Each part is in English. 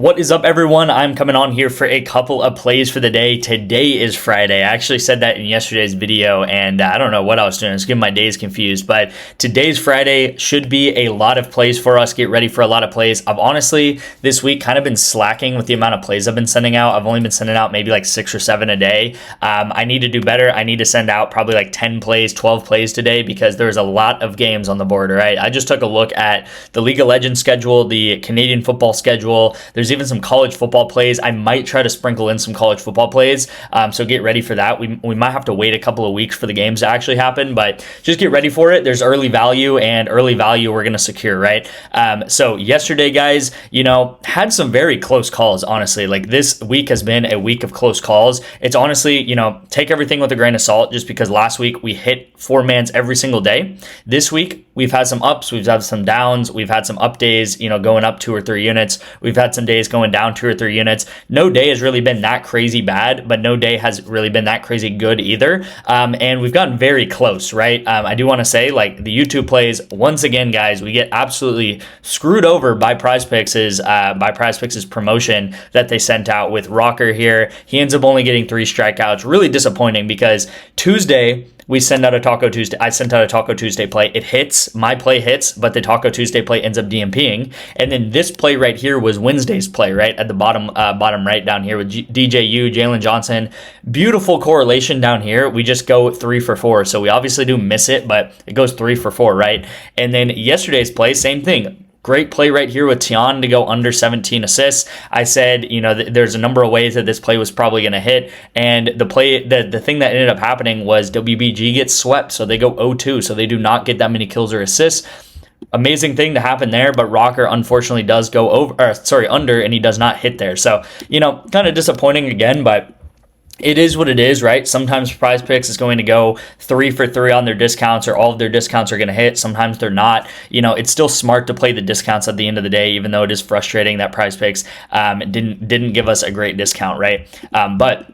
What is up, everyone? I'm coming on here for a couple of plays for the day. Today is Friday. I actually said that in yesterday's video, and I don't know what I was doing. I was getting my days confused, but today's Friday should be a lot of plays for us. Get ready for a lot of plays. I've honestly, this week, kind of been slacking with the amount of plays I've been sending out. I've only been sending out maybe like 6 or 7 a day. I need to do better. I need to send out probably like 10 plays, 12 plays today because there's a lot of games on the board, right? I just took a look at the League of Legends schedule, the Canadian football schedule. There's even some college football plays. I might try to sprinkle in some college football plays, so get ready for that. We might have to wait a couple of weeks for the games to actually happen, but just get ready for it. There's early value, and early value we're going to secure, right? So yesterday, guys, had some very close calls, honestly. Like, this week has been a week of close calls. It's honestly, take everything with a grain of salt, just because last week we hit 4-mans every single day. This week, we've had some ups, we've had some downs, we've had some up days, going up 2 or 3 units. We've had some days going down 2 or 3 units. No day has really been that crazy bad, but no day has really been that crazy good either. And we've gotten very close, right? I do want to say, like, the YouTube plays, once again, guys, we get absolutely screwed over by PrizePicks' promotion that they sent out with Rocker here. He ends up only getting 3 strikeouts. Really disappointing, because Tuesday, I sent out a Taco Tuesday play. It hits, my play hits, but the Taco Tuesday play ends up DMPing. And then this play right here was Wednesday's play, right at the bottom right down here with DJU, Jalen Johnson. Beautiful correlation down here. We just go 3 for 4. So we obviously do miss it, but it goes 3 for 4, right? And then yesterday's play, same thing. Great play right here with Tian to go under 17 assists. I said, there's a number of ways that this play was probably going to hit. And the thing that ended up happening was WBG gets swept. So they go 0-2. So they do not get that many kills or assists. Amazing thing to happen there, but Rocker unfortunately does go under, and he does not hit there. So, kind of disappointing again, but it is what it is, right? Sometimes PrizePicks is going to go 3 for 3 on their discounts, or all of their discounts are going to hit. Sometimes they're not. It's still smart to play the discounts at the end of the day, even though it is frustrating that PrizePicks didn't give us a great discount, right? But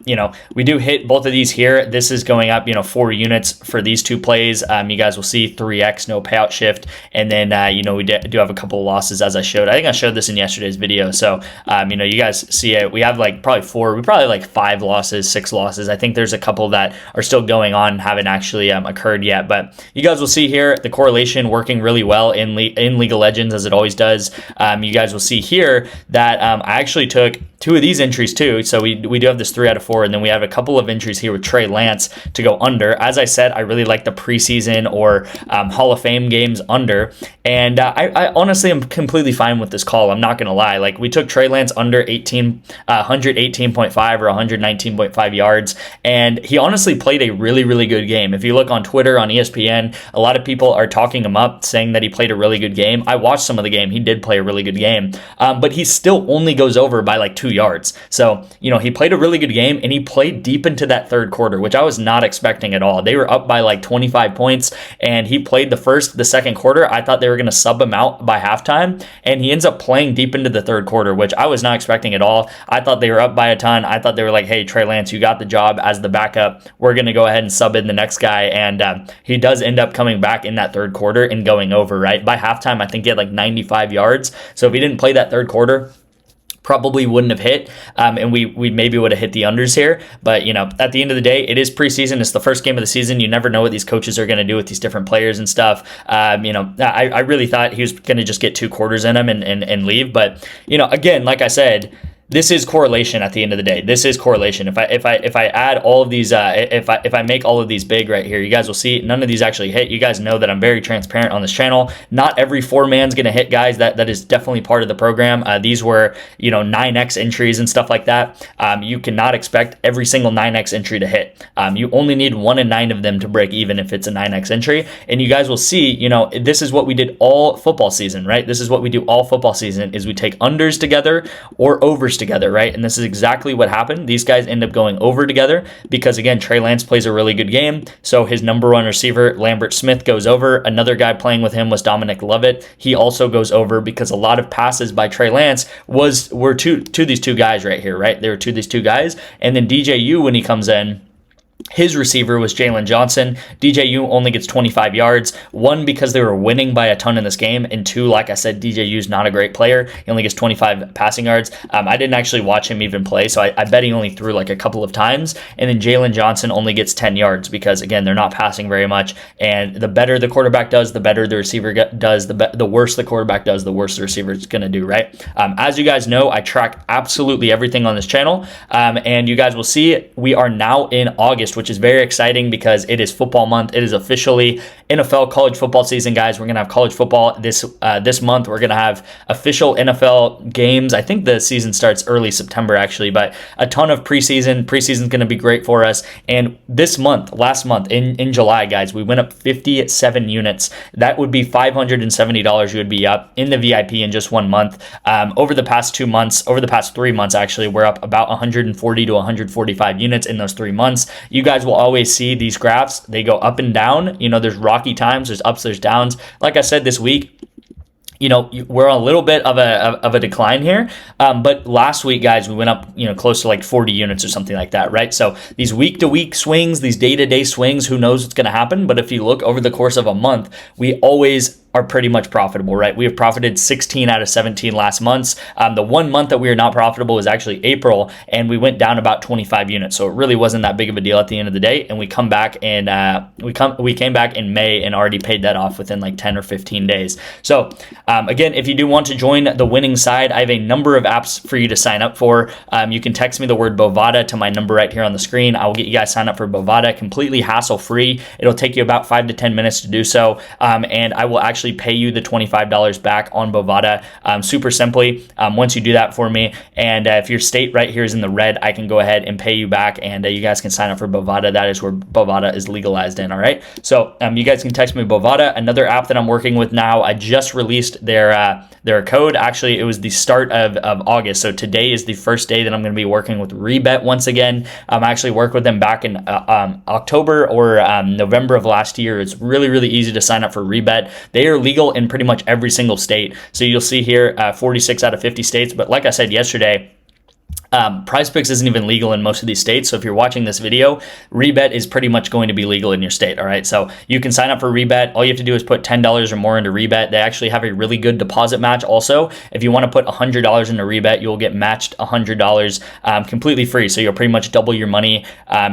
we do hit both of these here. This is going up 4 units for these 2 plays. You guys will see 3x, no payout shift, and then we do have a couple of losses, as I showed. I think I showed this in yesterday's video. So you guys see it. We have probably 5 losses, 6 losses. I think there's a couple that are still going on, haven't actually occurred yet, but you guys will see here the correlation working really well in League of Legends, as it always does. You guys will see here that I actually took 2 of these entries too. So we do have this 3 out of 4, and then we have a couple of entries here with Trey Lance to go under. As I said, I really like the preseason or Hall of Fame games under, and I honestly am completely fine with this call. I'm not gonna lie. Like, we took Trey Lance under 118.5 or 119.5 yards, and he honestly played a really, really good game. If you look on Twitter, on ESPN, a lot of people are talking him up, saying that he played a really good game. I watched some of the game. He did play a really good game, but he still only goes over by like 2 yards. So, he played a really good game, and he played deep into that third quarter, which I was not expecting at all. They were up by like 25 points, and he played the second quarter. I thought they were going to sub him out by halftime, and he ends up playing deep into the third quarter, which I was not expecting at all. I thought they were up by a ton. I thought they were like, hey, Trey Lance, you got the job as the backup. We're going to go ahead and sub in the next guy, and he does end up coming back in that third quarter and going over, right? By halftime, I think he had like 95 yards. So if he didn't play that third quarter, probably wouldn't have hit, and we maybe would have hit the unders here. But at the end of the day, it is preseason. It's the first game of the season. You never know what these coaches are going to do with these different players and stuff. I really thought he was going to just get 2 quarters in him and leave. But again, like I said, this is correlation at the end of the day. This is correlation. If I add all of these, if I make all of these big right here, you guys will see none of these actually hit. You guys know that I'm very transparent on this channel. Not every 4-man's gonna hit, guys. That is definitely part of the program. These were 9x entries and stuff like that. You cannot expect every single 9x entry to hit. You only need 1 in 9 of them to break even if it's a 9x entry. And you guys will see, this is what we did all football season, right? This is what we do all football season, is we take unders together or overs together, right? And this is exactly what happened. These guys end up going over together because, again, Trey Lance plays a really good game. So his number 1 receiver, Lambert Smith, goes over. Another guy playing with him was Dominic Lovett. He also goes over because a lot of passes by Trey Lance were to these 2 guys right here, right? They were to these 2 guys. And then DJU, when he comes in, His receiver was Jalen Johnson. DJU only gets 25 yards. One, because they were winning by a ton in this game. And two, like I said, DJU's not a great player. He only gets 25 passing yards. I didn't actually watch him even play, so I bet he only threw like a couple of times. And then Jalen Johnson only gets 10 yards because, again, they're not passing very much. And the better the quarterback does, the better the receiver does. The worse the quarterback does, the worse the receiver is going to do, right? As you guys know, I track absolutely everything on this channel. And you guys will see we are now in August, which is very exciting because it is football month. It is officially NFL college football season, guys. We're going to have college football this month. We're going to have official NFL games. I think the season starts early September, actually, but a ton of preseason. Preseason's going to be great for us. And this month, last month, in July, guys, we went up 57 units. That would be $570 you would be up in the VIP in just 1 month. Over the past 3 months, actually, we're up about 140 to 145 units in those 3 months. You guys will always see these graphs. They go up and down. You know, there's rocky times, there's ups, there's downs. Like I said, this week, you know, we're on a little bit of a decline here. But last week, guys, we went up, you know, close to like 40 units or something like that, right? So these week-to-week swings, these day-to-day swings, who knows what's going to happen? But if you look over the course of a month, we always are pretty much profitable, right? We have profited 16 out of 17 last months. The 1 month that we were not profitable was actually April, and we went down about 25 units. So it really wasn't that big of a deal at the end of the day. And we come back and we came back in May and already paid that off within like 10 or 15 days. So again, if you do want to join the winning side, I have a number of apps for you to sign up for. You can text me the word BOVADA to my number right here on the screen. I will get you guys signed up for BOVADA completely hassle-free. It'll take you about 5 to 10 minutes to do so. And I will actually pay you the $25 back on Bovada super simply once you do that for me. And if your state right here is in the red, I can go ahead and pay you back, and you guys can sign up for Bovada. That is where Bovada is legalized in. All right, so you guys can text me Bovada. Another app that I'm working with now, I just released their code. Actually, it was the start of August, so today is the first day that I'm going to be working with REBET once again. I actually worked with them back in October or November of last year. It's really, really easy to sign up for REBET. They are legal in pretty much every single state. So you'll see here 46 out of 50 states. But like I said yesterday, PrizePicks isn't even legal in most of these states. So if you're watching this video, REBET is pretty much going to be legal in your state. All right. So you can sign up for REBET. All you have to do is put $10 or more into REBET. They actually have a really good deposit match. Also, if you want to put $100 into REBET, you'll get matched $100 completely free. So you'll pretty much double your money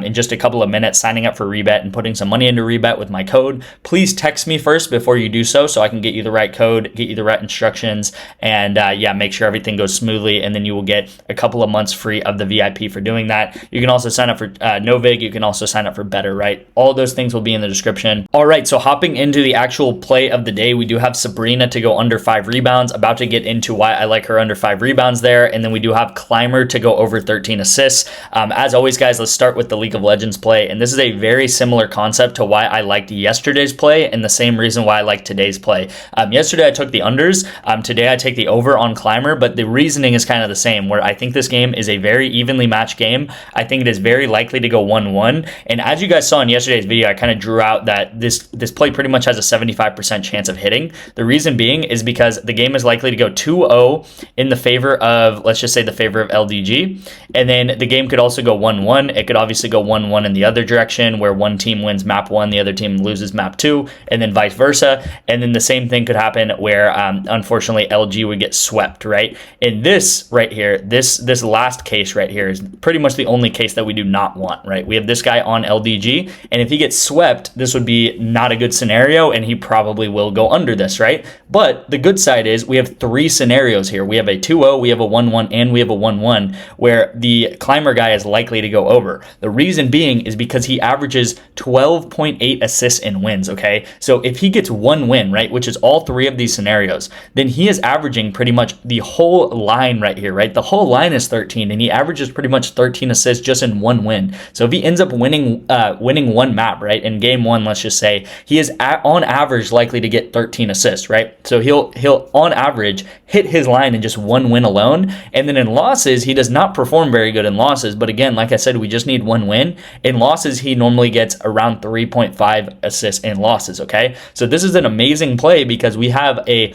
in just a couple of minutes signing up for REBET and putting some money into REBET with my code. Please text me first before you do so I can get you the right code, get you the right instructions, and yeah, make sure everything goes smoothly. And then you will get a couple of months free of the VIP for doing that. You can also sign up for Novig. You can also sign up for Better, right? All those things will be in the description. All right, so hopping into the actual play of the day, we do have Sabrina to go under 5 rebounds. About to get into why I like her under 5 rebounds there. And then we do have Climber to go over 13 assists. As always, guys, let's start with the League of Legends play. And this is a very similar concept to why I liked yesterday's play and the same reason why I like today's play. Yesterday, I took the unders. Today, I take the over on Climber, but the reasoning is kind of the same, where I think this game is a very evenly matched game. I think it is very likely to go 1-1. And as you guys saw in yesterday's video, I kind of drew out that this play pretty much has a 75% chance of hitting. The reason being is because the game is likely to go 2-0 in the favor of, let's just say, the favor of LDG. And then the game could also go 1-1. It could obviously go 1-1 in the other direction, where one team wins map 1, the other team loses map 2, and then vice versa. And then the same thing could happen where, unfortunately, LG would get swept, right? In this right here, this last case right here is pretty much the only case that we do not want, right? We have this guy on LDG, and if he gets swept, this would be not a good scenario, and he probably will go under this, right? But the good side is we have 3 scenarios here. We have a 2-0, we have a 1-1, and we have a 1-1, where the Climber guy is likely to go over. The reason being is because he averages 12.8 assists and wins, okay? So if he gets 1 win, right, which is all 3 of these scenarios, then he is averaging pretty much the whole line right here, right? The whole line is 13, and he averages pretty much 13 assists just in 1 win. So if he ends up winning 1 map, right, in game 1, let's just say, he is on average likely to get 13 assists, right? So he'll on average hit his line in just 1 win alone. And then in losses, he does not perform very good in losses. But again, like I said, we just need 1 win. In losses, he normally gets around 3.5 assists in losses, okay? So this is an amazing play because we have a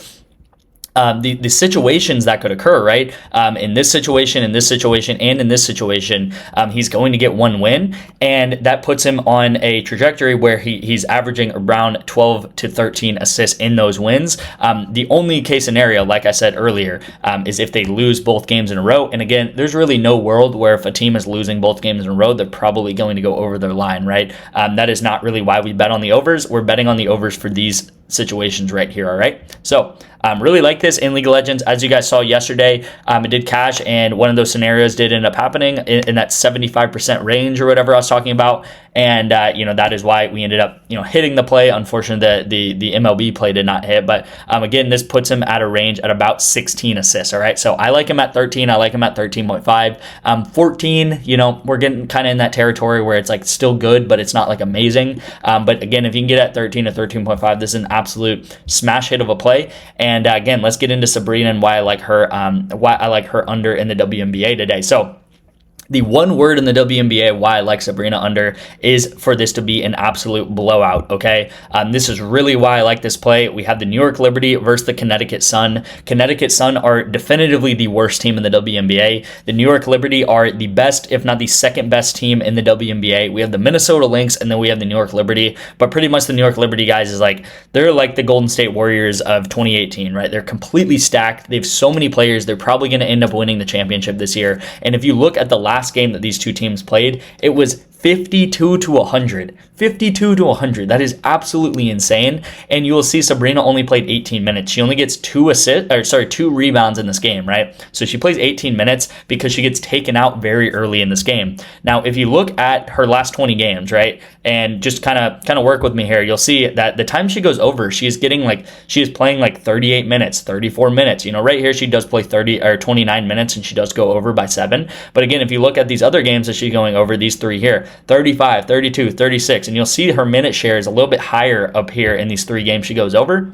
the situations that could occur, right? In this situation, and in this situation, he's going to get one win, and that puts him on a trajectory where he's averaging around 12 to 13 assists in those wins. The only case scenario, like I said earlier, is if they lose both games in a row. And again, there's really no world where if a team is losing both games in a row, they're probably going to go over their line, right? That is not really why we bet on the overs. We're betting on the overs for these situations right here, all right? So really like this in League of Legends. As you guys saw yesterday, it did cash, and one of those scenarios did end up happening in that 75% range or whatever I was talking about. And that is why we ended up hitting the play. Unfortunately, the MLB play did not hit, but again, this puts him at a range at about 16 assists. All right, so I like him at 13. I like him at 13.5. 14, we're getting kind of in that territory where it's like still good, but it's not like amazing. But again, if you can get at 13 to 13.5, this is an absolute smash hit of a play. And again, let's get into Sabrina and why I like her. Why I like her under in the WNBA today. So the one word in the WNBA why I like Sabrina under is for this to be an absolute blowout, okay? This is really why I like this play. We have the New York Liberty versus the Connecticut Sun. Connecticut Sun are definitively the worst team in the WNBA. The New York Liberty are the best, if not the second best team in the WNBA. We have the Minnesota Lynx, and then we have the New York Liberty. But pretty much the New York Liberty, guys, is they're like the Golden State Warriors of 2018, right? They're completely stacked. They have so many players. They're probably going to end up winning the championship this year. And if you look at the last game that these two teams played, it was 52 to 100. 52 to 100. That is absolutely insane. And you will see Sabrina only played 18 minutes. She only gets 2 rebounds in this game, right? So she plays 18 minutes because she gets taken out very early in this game. Now, if you look at her last 20 games, right, and just kind of work with me here, you'll see that the time she goes over, she is playing like 38 minutes, 34 minutes. Right here she does play 30 or 29 minutes, and she does go over by 7. But again, if you look at these other games that she's going over, these 3 here, 35, 32, 36, and you'll see her minute share is a little bit higher up here in these 3 games she goes over.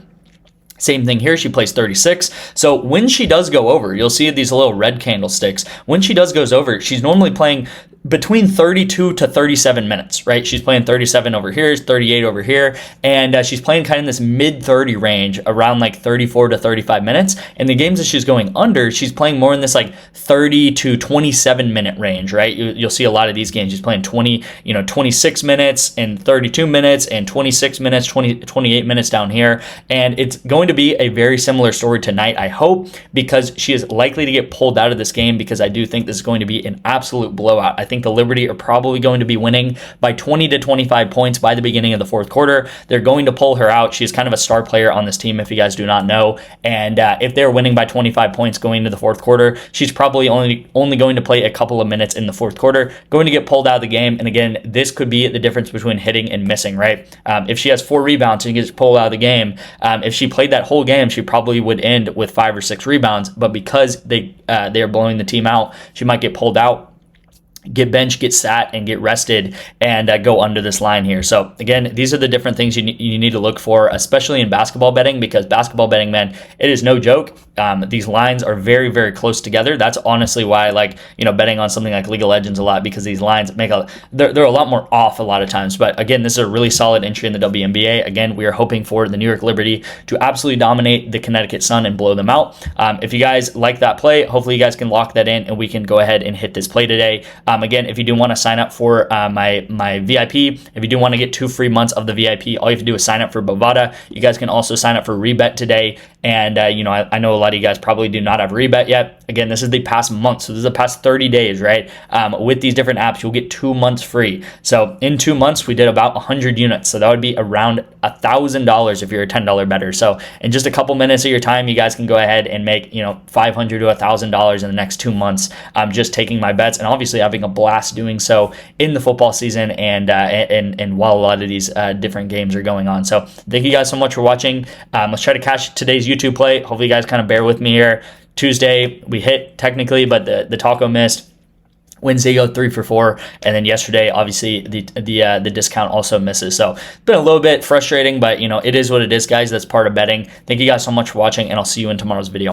Same thing here, she plays 36. So when she does go over, you'll see these little red candlesticks. When she goes over, she's normally playing between 32 to 37 minutes, right? She's playing 37 over here, 38 over here, and she's playing kind of in this mid-30 range, around like 34 to 35 minutes. And the games that she's going under, she's playing more in this like 30 to 27 minute range, right? You'll see a lot of these games. She's playing 26 minutes and 32 minutes and 26 minutes, 28 minutes down here. And it's going to be a very similar story tonight, I hope, because she is likely to get pulled out of this game, because I do think this is going to be an absolute blowout. I think the Liberty are probably going to be winning by 20 to 25 points by the beginning of the fourth quarter. They're going to pull her out. She's kind of a star player on this team, if you guys do not know. And if they're winning by 25 points going into the fourth quarter, she's probably only going to play a couple of minutes in the fourth quarter, going to get pulled out of the game. And again, this could be the difference between hitting and missing, right? If she has 4 rebounds and gets pulled out of the game, if she played that whole game, she probably would end with 5 or 6 rebounds. But because they are blowing the team out, she might get pulled out, get benched, get sat, and get rested, and go under this line here. So again, these are the different things you need to look for, especially in basketball betting, because basketball betting, man, it is no joke. These lines are very, very close together. That's honestly why I like betting on something like League of Legends a lot, because these lines they're a lot more off a lot of times. But again, this is a really solid entry in the WNBA. Again, we are hoping for the New York Liberty to absolutely dominate the Connecticut Sun and blow them out. If you guys like that play, hopefully you guys can lock that in, and we can go ahead and hit this play today. Again, if you do want to sign up for my VIP, if you do want to get 2 free months of the VIP, all you have to do is sign up for BOVADA. You guys can also sign up for REBET today. And, I know a lot of you guys probably do not have REBET yet. Again, this is the past month. So this is the past 30 days, right? With these different apps, you'll get 2 months free. So in 2 months, we did about 100 units. So that would be around $1,000 if you're a $10 bettor. So in just a couple minutes of your time, you guys can go ahead and make, $500 to $1,000 in the next 2 months, just taking my bets and obviously having a blast doing so in the football season and while a lot of these different games are going on. So thank you guys so much for watching. Let's try to cash today's YouTube play. Hopefully you guys kind of bear with me here. Tuesday we hit technically, but the taco missed. Wednesday go 3 for 4, and then yesterday obviously the discount also misses. So it's been a little bit frustrating, but it is what it is, guys. That's part of betting. Thank you guys so much for watching, and I'll see you in tomorrow's video.